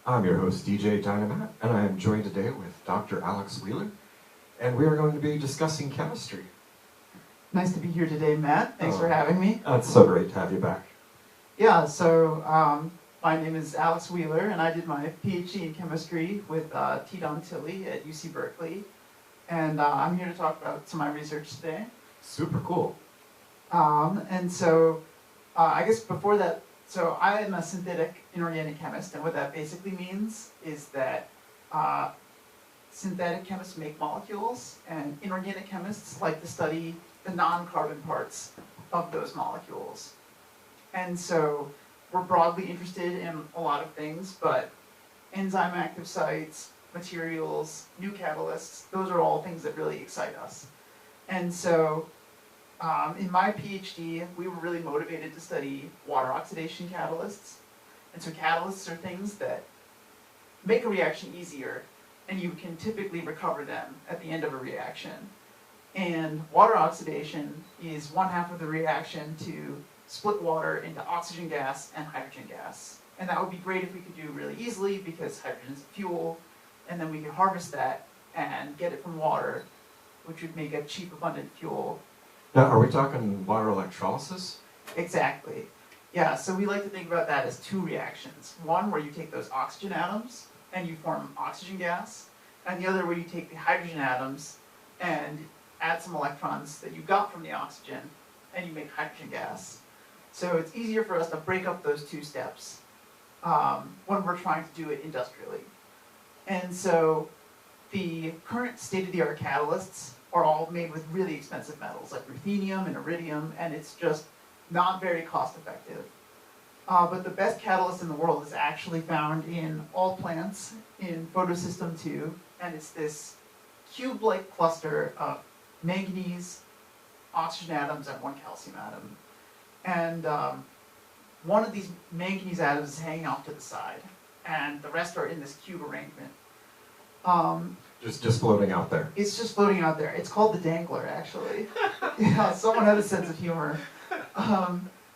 I'm your host, DJ DynaMatt, and I am joined today with Dr. Alex Wheeler, and we are going to be discussing chemistry. Nice to be here today, Matt. Thanks for having me. It's so great to have you back. Yeah, so my name is Alex Wheeler, and I did my PhD in chemistry with T. Don Tilley at UC Berkeley. And I'm here to talk about some of my research today. Super cool. And so I guess before that, so I am a synthetic inorganic chemist, and what that basically means is that synthetic chemists make molecules, and inorganic chemists like to study the non-carbon parts of those molecules. And so we're broadly interested in a lot of things, but enzyme active sites, materials, new catalysts, those are all things that really excite us. And so in my PhD, we were really motivated to study water oxidation catalysts. And so catalysts are things that make a reaction easier, and you can typically recover them at the end of a reaction. And water oxidation is one half of the reaction to split water into oxygen gas and hydrogen gas. And that would be great if we could do really easily, because hydrogen is a fuel, and then we could harvest that and get it from water, which would make a cheap, abundant fuel. Now, are we talking water electrolysis? Exactly. Yeah, so we like to think about that as two reactions. One where you take those oxygen atoms and you form oxygen gas, and the other where you take the hydrogen atoms and add some electrons that you got from the oxygen, and you make hydrogen gas. So it's easier for us to break up those two steps when we're trying to do it industrially. And so the current state-of-the-art catalysts are all made with really expensive metals like ruthenium and iridium, and it's just not very cost-effective. But the best catalyst in the world is actually found in all plants in photosystem 2, and it's this cube-like cluster of manganese, oxygen atoms, and one calcium atom. And one of these manganese atoms is hanging off to the side, and the rest are in this cube arrangement. Just floating out there. It's just floating out there. It's called the dangler, actually. Yeah, someone had a sense of humor.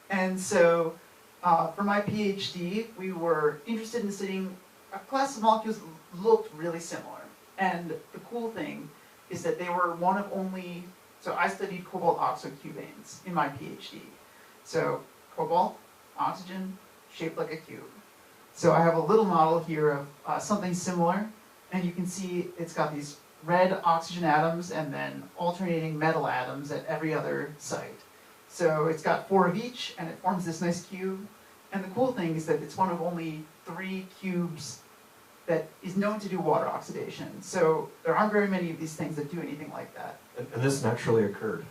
And so for my PhD, we were interested in studying a class of molecules that looked really similar. And the cool thing is that they were one of only, so I studied cobalt oxocubanes in my PhD. So cobalt, oxygen, shaped like a cube. So I have a little model here of something similar, and you can see it's got these red oxygen atoms and then alternating metal atoms at every other site. So it's got 4 of each, and it forms this nice cube. And the cool thing is that it's one of only 3 cubes that is known to do water oxidation. So there aren't very many of these things that do anything like that. And this naturally occurred.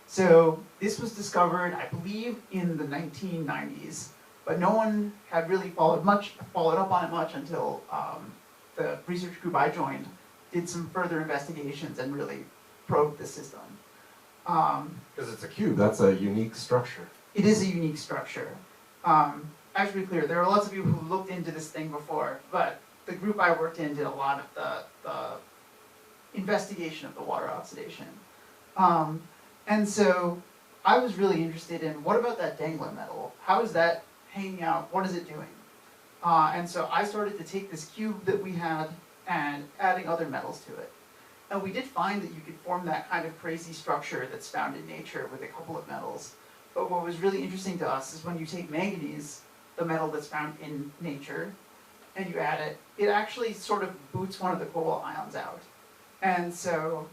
So this was discovered, I believe, in the 1990s, but no one had really followed up on it much until the research group I joined did some further investigations and really probed the system. Because it's a cube, that's a unique structure. It is a unique structure. I should be clear, there are lots of people who looked into this thing before, but the group I worked in did a lot of the investigation of the water oxidation. And so I was really interested in, what about that dangler metal? How is that hanging out? What is it doing? And so I started to take this cube that we had and adding other metals to it. And we did find that you could form that kind of crazy structure that's found in nature with a couple of metals. But what was really interesting to us is when you take manganese, the metal that's found in nature, and you add it, it actually sort of boots one of the cobalt ions out. And so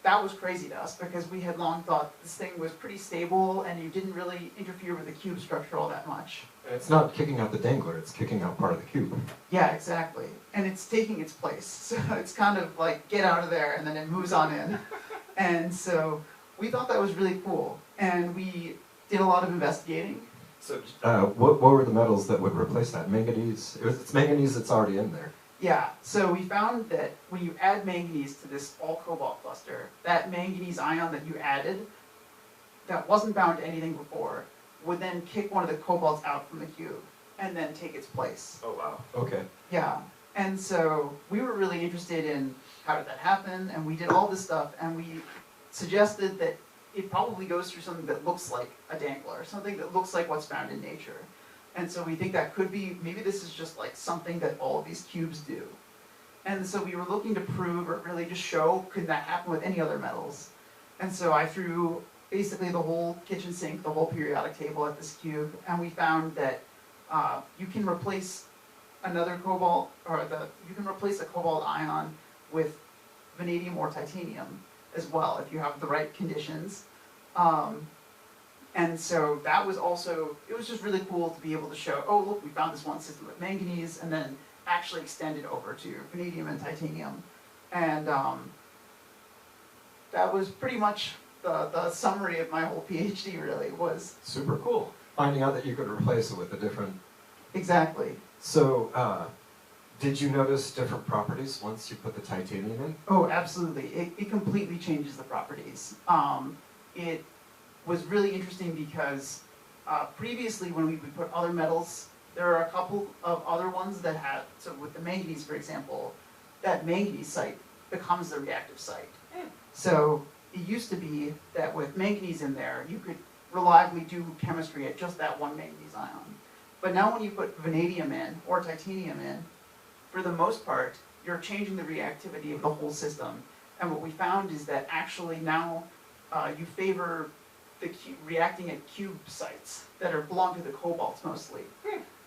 that was crazy to us, because we had long thought this thing was pretty stable and you didn't really interfere with the cube structure all that much. And it's not kicking out the dangler, it's kicking out part of the cube. Yeah, exactly. And it's taking its place. So it's kind of like, get out of there, and then it moves on in. And so we thought that was really cool. And we did a lot of investigating. So what were the metals that would replace that? Manganese? It's manganese that's already in there. Yeah, so we found that when you add manganese to this all-cobalt cluster, that manganese ion that you added, that wasn't bound to anything before, would then kick one of the cobalts out from the cube, and then take its place. Oh, wow. Okay. Yeah, and so we were really interested in how did that happen, and we did all this stuff, and we suggested that it probably goes through something that looks like a dangler, something that looks like what's found in nature. And so we think that could be, maybe this is just like something that all of these cubes do. And so we were looking to prove, or really just show, could that happen with any other metals? And so I threw basically the whole kitchen sink, the whole periodic table at this cube, and we found that you can replace another cobalt, or you can replace a cobalt ion with vanadium or titanium as well, if you have the right conditions. And so that was also, it was just really cool to be able to show, oh look, we found this one system with manganese, and then actually extend it over to vanadium and titanium. And that was pretty much the summary of my whole PhD, really, was... Super cool. Finding out that you could replace it with a different... Exactly. So, did you notice different properties once you put the titanium in? Oh, absolutely. It completely changes the properties. It was really interesting because previously when we would put other metals, there are a couple of other ones that have, so with the manganese, for example, that manganese site becomes the reactive site. So it used to be that with manganese in there, you could reliably do chemistry at just that one manganese ion. But now when you put vanadium in, or titanium in, for the most part, you're changing the reactivity of the whole system. And what we found is that actually now you favor the reacting at cube sites that belong to the cobalts mostly.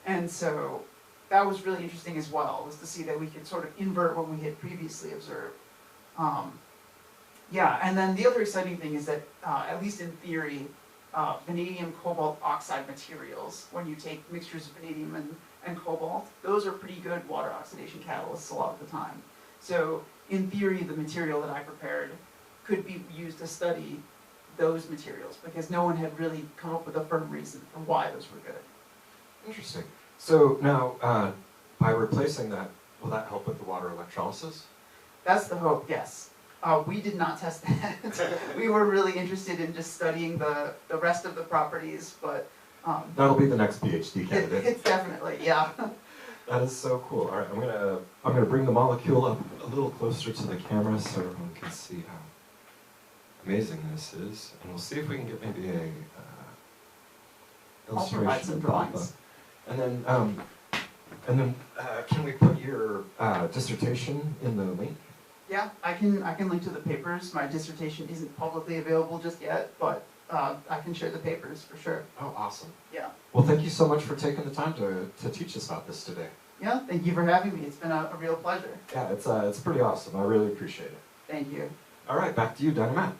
And so that was really interesting as well, was to see that we could sort of invert what we had previously observed. Yeah, and then the other exciting thing is that, at least in theory, vanadium cobalt oxide materials, when you take mixtures of vanadium and cobalt, those are pretty good water oxidation catalysts a lot of the time. So in theory, the material that I prepared could be used to study those materials, because no one had really come up with a firm reason for why those were good. Interesting. So now, by replacing that, will that help with the water electrolysis? That's the hope, yes. We did not test that. We were really interested in just studying the rest of the properties, but... That'll be the next PhD candidate. It's definitely, yeah. That is so cool. All right, I'm gonna bring the molecule up a little closer to the camera so everyone can see how amazing this is, and we'll see if we can get maybe a I'll provide some illustration. drawings. And then can we put your dissertation in the link? Yeah, I can link to the papers. My dissertation isn't publicly available just yet, but I can share the papers for sure. Oh, awesome. Yeah. Well, thank you so much for taking the time to teach us about this today. Yeah, thank you for having me. It's been a real pleasure. Yeah, it's pretty awesome. I really appreciate it. Thank you. All right, back to you, DynaMatt.